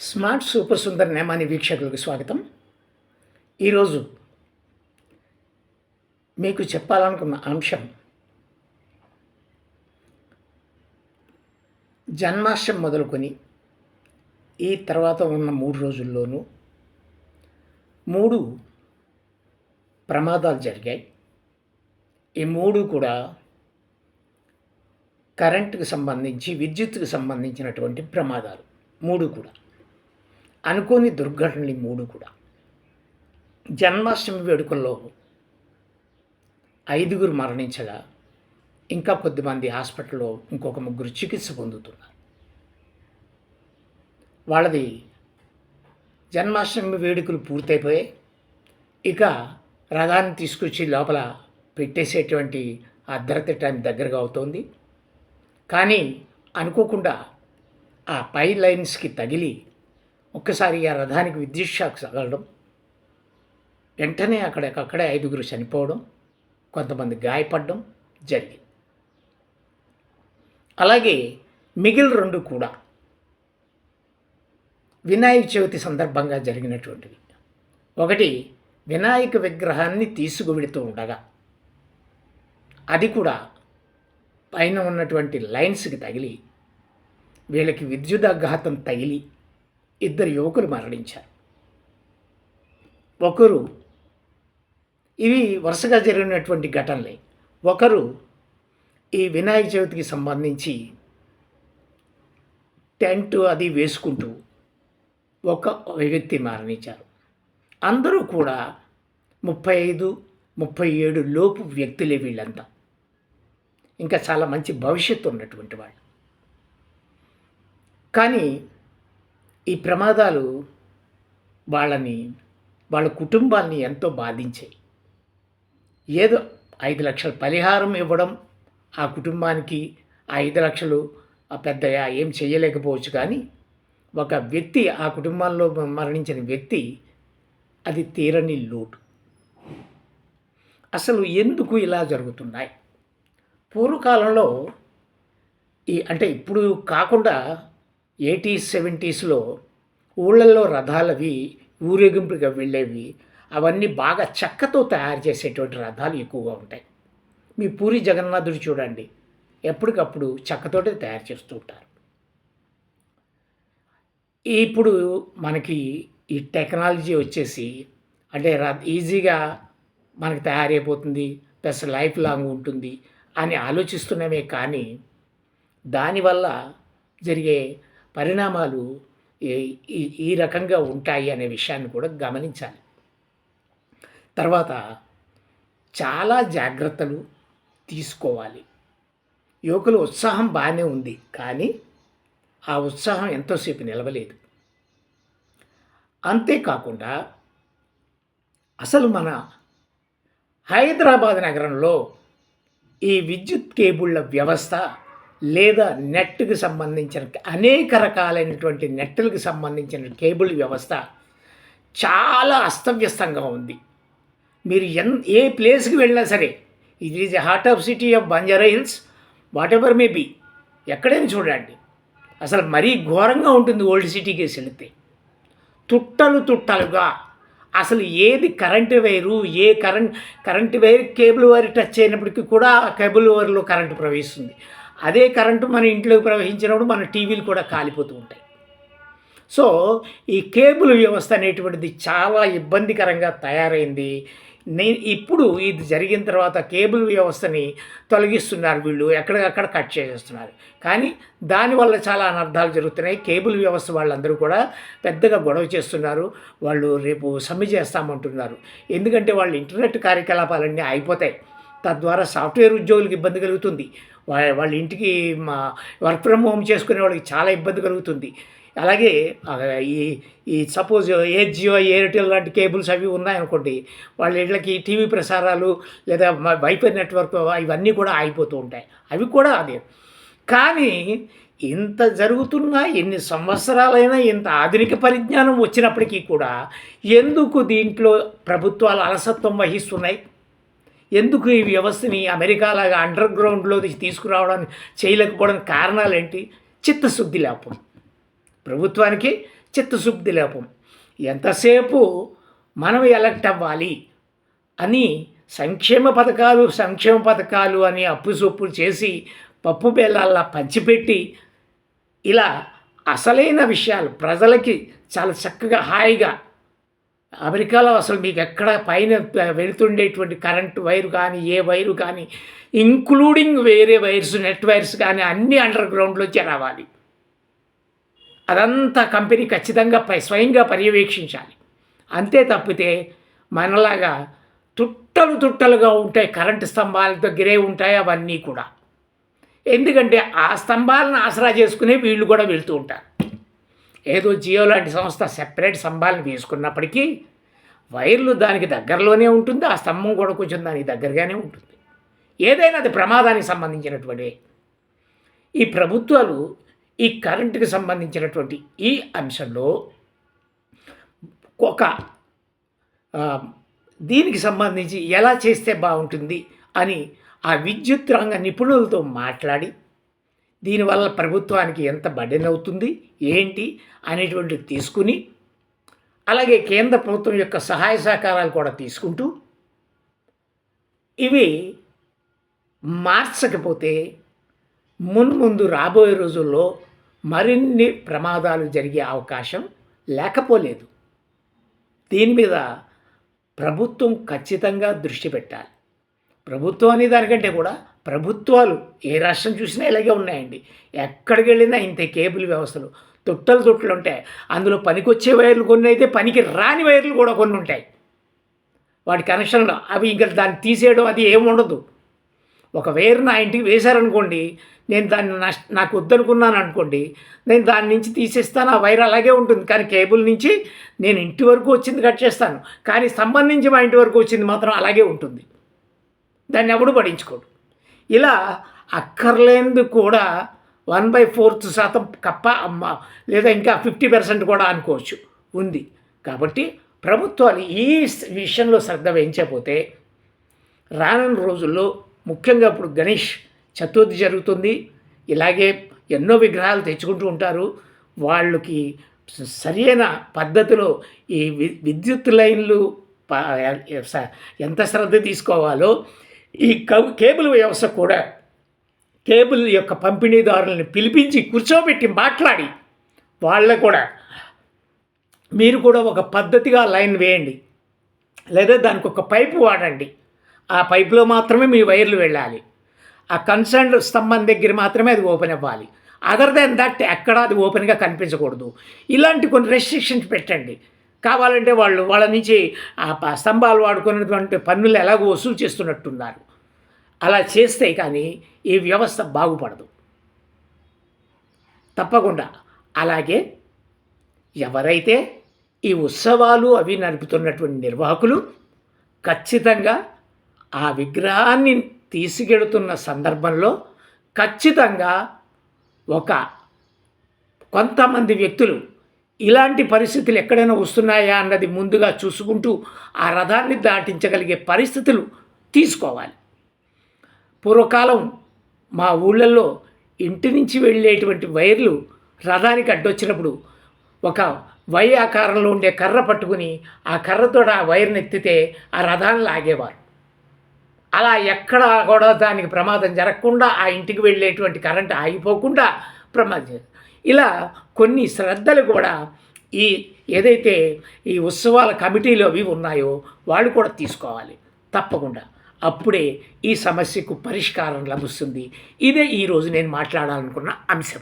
Smart super Sundar Nemani వీక్షకులకు స్వాగతం. ఈరోజు మీకు చెప్పాలనుకున్న అంశం జన్మాష్టమి మొదలుకొని ఈ తర్వాత ఉన్న 3 రోజుల్లోనూ 3 ప్రమాదాలు జరిగాయి. ఈ 3 కూడా కరెంటుకు సంబంధించి విద్యుత్తుకు సంబంధించినటువంటి ప్రమాదాలు 3 కూడా అనుకోని దుర్ఘటనలు 3 కూడా. జన్మాష్టమి వేడుకల్లో 5 మరణించగా ఇంకా కొద్దిమంది హాస్పిటల్లో ఇంకొక 3 చికిత్స పొందుతున్నారు. వాళ్ళది జన్మాష్టమి వేడుకలు పూర్తయిపోయాయి. ఇక రథాన్ని తీసుకొచ్చి లోపల పెట్టేసేటువంటి అర్ధరాత్రి టైం దగ్గరగా అవుతోంది. కానీ అనుకోకుండా ఆ పై లైన్స్కి తగిలి ఒక్కసారి ఆ రథానికి విద్యుత్ షాక్ తగలడం, వెంటనే అక్కడే 5 చనిపోవడం, కొంతమంది గాయపడడం జరిగింది. అలాగే మిగిలిన 2 కూడా వినాయక చవితి సందర్భంగా జరిగినటువంటివి. ఒకటి వినాయక విగ్రహాన్ని తీసుకువెడుతూ ఉండగా అది కూడా పైన ఉన్నటువంటి లైన్స్కి తగిలి వీళ్ళకి విద్యుదాఘాతం తగిలి 2 యువకులు మరణించారు. ఒకరు ఇవి వరుసగా జరిగినటువంటి ఘటనలే. ఒకరు ఈ వినాయక చవితికి సంబంధించి టెంట్ అది వేసుకుంటూ ఒక వ్యక్తి మరణించారు. అందరూ కూడా 35-37 లోపు వ్యక్తులే వీళ్ళంతా. ఇంకా చాలా మంచి భవిష్యత్తు ఉన్నటువంటి వాళ్ళు. కానీ ఈ ప్రమాదాలు వాళ్ళ కుటుంబాన్ని ఎంతో బాధించాయి. ఏదో 5 లక్షల పరిహారం ఇవ్వడం ఆ కుటుంబానికి, ఆ 5 లక్షలు పెద్దగా ఏం చేయలేకపోవచ్చు. కానీ ఒక వ్యక్తి, ఆ కుటుంబంలో మరణించిన వ్యక్తి, అది తీరని లోటు. అసలు ఎందుకు ఇలా జరుగుతున్నాయి? పూర్వకాలంలో అంటే ఇప్పుడు కాకుండా 80s 70sలో ఊళ్ళల్లో రథాలవి ఊరేగింపుగా వెళ్ళేవి. అవన్నీ బాగా చెక్కతో తయారు చేసేటువంటి రథాలు ఎక్కువగా ఉంటాయి. మీ పూరి జగన్నాథుడు చూడండి, ఎప్పటికప్పుడు చెక్కతోటే తయారు చేస్తూ ఉంటారు. ఇప్పుడు మనకి ఈ టెక్నాలజీ వచ్చేసి అంటే ఈజీగా మనకి తయారైపోతుంది, ప్లస్ లైఫ్ లాంగ్ ఉంటుంది అని ఆలోచిస్తున్నామే. కానీ దానివల్ల జరిగే పరిణామాలు ఈ రకంగా ఉంటాయి అనే విషయాన్ని కూడా గమనించాలి. తర్వాత చాలా జాగ్రత్తలు తీసుకోవాలి. యువకుల ఉత్సాహం బాగానే ఉంది, కానీ ఆ ఉత్సాహం ఎంతోసేపు నిలవలేదు. అంతేకాకుండా అసలు మన హైదరాబాద్ నగరంలో ఈ విద్యుత్ కేబుళ్ళ వ్యవస్థ లేదా నెట్కి సంబంధించిన అనేక రకాలైనటువంటి నెట్లకు సంబంధించిన కేబుల్ వ్యవస్థ చాలా అస్తవ్యస్తంగా ఉంది. మీరు ఏ ప్లేస్కి వెళ్ళినా సరే, it is a heart of city of Banjara Hills, whatever may be, ఎక్కడైనా చూడండి అసలు మరీ ఘోరంగా ఉంటుంది. ఓల్డ్ సిటీకి వెళితే తుట్టలుగా అసలు ఏది current wire, current wire cable wire touch అయినప్పటికీ కూడా ఆ కేబుల్ వైర్లో కరెంటు ప్రవహిస్తుంది. అదే కరెంటు మన ఇంట్లోకి ప్రవహించినప్పుడు మన టీవీలు కూడా కాలిపోతూ ఉంటాయి. సో ఈ కేబుల్ వ్యవస్థ అనేటువంటిది చాలా ఇబ్బందికరంగా తయారైంది. ఇప్పుడు ఇది జరిగిన తర్వాత కేబుల్ వ్యవస్థని తొలగిస్తున్నారు వీళ్ళు, ఎక్కడికక్కడ కట్ చేసేస్తున్నారు. కానీ దానివల్ల చాలా అనర్థాలు జరుగుతున్నాయి. కేబుల్ వ్యవస్థ వాళ్ళందరూ కూడా పెద్దగా గొడవ చేస్తున్నారు. వాళ్ళు రేపు సమ్మె చేస్తామంటున్నారు. ఎందుకంటే వాళ్ళ ఇంటర్నెట్ కార్యకలాపాలన్నీ అయిపోతాయి. తద్వారా సాఫ్ట్వేర్ ఉద్యోగులకు ఇబ్బంది కలుగుతుంది. వాళ్ళ ఇంటికి వర్క్ ఫ్రమ్ హోమ్ చేసుకునే వాళ్ళకి చాలా ఇబ్బంది కలుగుతుంది. అలాగే ఈ సపోజ్ జియో ఎయిర్టెల్ లాంటి కేబుల్స్ అవి ఉన్నాయనుకోండి, వాళ్ళ ఇళ్ళకి టీవీ ప్రసారాలు లేదా వైఫై నెట్వర్క్ ఇవన్నీ కూడా ఆగిపోతూ ఉంటాయి. అవి కూడా అదే. కానీ ఇంత జరుగుతున్నా, ఎన్ని సంవత్సరాలైనా, ఇంత ఆధునిక పరిజ్ఞానం వచ్చినప్పటికీ కూడా ఎందుకు దీంట్లో ప్రభుత్వాలు అలసత్వం వహిస్తున్నాయి? ఎందుకు ఈ వ్యవస్థని అమెరికాలాగా అండర్ గ్రౌండ్లో తీసుకురావడానికి చేయలేకపోవడానికి కారణాలు ఏంటి? చిత్తశుద్ధి లేకపోవడం. ప్రభుత్వానికి చిత్తశుద్ధి లోపం. ఎంతసేపు మనం ఎలక్ట్ అవ్వాలి అని సంక్షేమ పథకాలు అని అప్పుసొప్పులు చేసి పప్పు బెల్లాల్లా పంచిపెట్టి ఇలా అసలైన విషయాలు ప్రజలకి చాలా చక్కగా హాయిగా అమెరికాలో అసలు మీకు ఎక్కడ పైన వెళుతుండేటువంటి కరెంటు వైరు కానీ ఏ వైరు కానీ ఇంక్లూడింగ్ వేరే వైర్స్ నెట్ వైర్స్ కానీ అన్నీ అండర్ గ్రౌండ్లోంచే రావాలి. అదంతా కంపెనీ ఖచ్చితంగా స్వయంగా పర్యవేక్షించాలి. అంతే తప్పితే మనలాగా తుట్టలుగా ఉంటాయి, కరెంటు స్తంభాల దగ్గరే ఉంటాయి అవన్నీ కూడా. ఎందుకంటే ఆ స్తంభాలను ఆసరా చేసుకునే వీళ్ళు కూడా వెళ్తూ ఉంటారు. ఏదో జియో లాంటి సంస్థ సెపరేట్ స్తంభాలను వేసుకున్నప్పటికీ వైర్లు దానికి దగ్గరలోనే ఉంటుంది, ఆ స్తంభం కూడా కొంచెం దానికి దగ్గరగానే ఉంటుంది. ఏదైనా అది ప్రమాదానికి సంబంధించినటువంటివి. ఈ ప్రభుత్వాలు ఈ కరెంటుకి సంబంధించినటువంటి ఈ అంశంలో ఒక దీనికి సంబంధించి ఎలా చేస్తే బాగుంటుంది అని ఆ విద్యుత్ రంగ నిపుణులతో మాట్లాడి దీనివల్ల ప్రభుత్వానికి ఎంత బర్డెన్ అవుతుంది ఏంటి అనేటువంటిది తీసుకుని, అలాగే కేంద్ర ప్రభుత్వం యొక్క సహాయ సహకారాలు కూడా తీసుకుంటూ ఇవి మార్చకపోతే మున్ముందు రాబోయే రోజుల్లో మరిన్ని ప్రమాదాలు జరిగే అవకాశం లేకపోలేదు. దీని మీద ప్రభుత్వం ఖచ్చితంగా దృష్టి పెట్టాలి. ప్రభుత్వం అనే దానికంటే కూడా ప్రభుత్వాలు ఏ రాష్ట్రం చూసినా ఇలాగే ఉన్నాయండి. ఎక్కడికి వెళ్ళినా ఇంతే కేబుల్ వ్యవస్థలు తొట్టలు ఉంటాయి. అందులో పనికొచ్చే వైర్లు కొన్ని అయితే పనికి రాని వైర్లు కూడా కొన్ని ఉంటాయి. వాటి కనెక్షన్లో అవి ఇంకా దాన్ని తీసేయడం అది ఏముండదు. ఒక వైర్ నా ఇంటికి వేశారనుకోండి, నేను దాన్ని నాకు వద్దనుకున్నాను అనుకోండి, నేను దాని నుంచి తీసేస్తాను, ఆ వైర్ అలాగే ఉంటుంది. కానీ కేబుల్ నుంచి నేను ఇంటి వరకు వచ్చింది కట్ చేస్తాను, కానీ స్తంభం నుంచి మా ఇంటి వరకు వచ్చింది మాత్రం అలాగే ఉంటుంది. దాన్ని ఎవడు పడించుకోడు. ఇలా అక్కర్లేనిది కూడా 1/4% కప్ప అమ్మ లేదా ఇంకా 50% కూడా అనుకోవచ్చు ఉంది. కాబట్టి ప్రభుత్వాలు ఈ విషయంలో శ్రద్ధ వహించకపోతే రానున్న రోజుల్లో ముఖ్యంగా ఇప్పుడు గణేష్ చతుర్థి జరుగుతుంది. ఇలాగే ఎన్నో విగ్రహాలు తెచ్చుకుంటూ ఉంటారు. వాళ్ళకి సరైన పద్ధతిలో ఈ విద్యుత్ లైన్లు ఎంత శ్రద్ధ తీసుకోవాలో ఈ కేబుల్ వ్యవస్థ కూడా కేబుల్ యొక్క పంపిణీదారులను పిలిపించి కూర్చోబెట్టి మాట్లాడి వాళ్ళ కూడా మీరు కూడా ఒక పద్ధతిగా లైన్ వేయండి, లేదా దానికి ఒక పైపు వాడండి. ఆ పైపులో మాత్రమే మీ వైర్లు వెళ్ళాలి. ఆ కన్సర్న్ స్తంభం దగ్గర మాత్రమే అది ఓపెన్ అవ్వాలి. అదర్ దాన్ దట్ ఎక్కడ అది ఓపెన్గా కనిపించకూడదు. ఇలాంటి కొన్ని రెస్ట్రిక్షన్స్ పెట్టండి. కావాలంటే వాళ్ళ నుంచి ఆ స్తంభాలు వాడుకున్నటువంటి పన్నులు ఎలాగో వసూలు చేస్తున్నట్టున్నారు. అలా చేస్తే కానీ ఈ వ్యవస్థ బాగుపడదు తప్పకుండా. అలాగే ఎవరైతే ఈ ఉత్సవాలు అవి నడుపుతున్నటువంటి నిర్వాహకులు ఖచ్చితంగా ఆ విగ్రహాన్ని తీసుకెడుతున్న సందర్భంలో ఖచ్చితంగా కొంతమంది వ్యక్తులు ఇలాంటి పరిస్థితులు ఎక్కడైనా వస్తున్నాయా అన్నది ముందుగా చూసుకుంటూ ఆ రథాన్ని దాటించగలిగే పరిస్థితులు తీసుకోవాలి. పూర్వకాలం మా ఊళ్ళల్లో ఇంటి నుంచి వెళ్ళేటువంటి వైర్లు రథానికి అడ్డొచ్చినప్పుడు ఒక వై ఆకారంలో ఉండే కర్ర పట్టుకుని ఆ కర్రతో ఆ వైర్ని ఎత్తితే ఆ రథాన్ని లాగేవారు. అలా ఎక్కడ కూడా దానికి ప్రమాదం జరగకుండా ఆ ఇంటికి వెళ్ళేటువంటి కరెంటు ఆగిపోకుండా ప్రమాదం. ఇలా కొన్ని శ్రద్ధలు కూడా ఏదైతే ఈ ఉత్సవాల కమిటీలు అవి ఉన్నాయో వాళ్ళు కూడా తీసుకోవాలి తప్పకుండా. అప్పుడే ఈ సమస్యకు పరిష్కారం లభిస్తుంది. ఇదే ఈరోజు నేను మాట్లాడాలనుకున్న అంశం.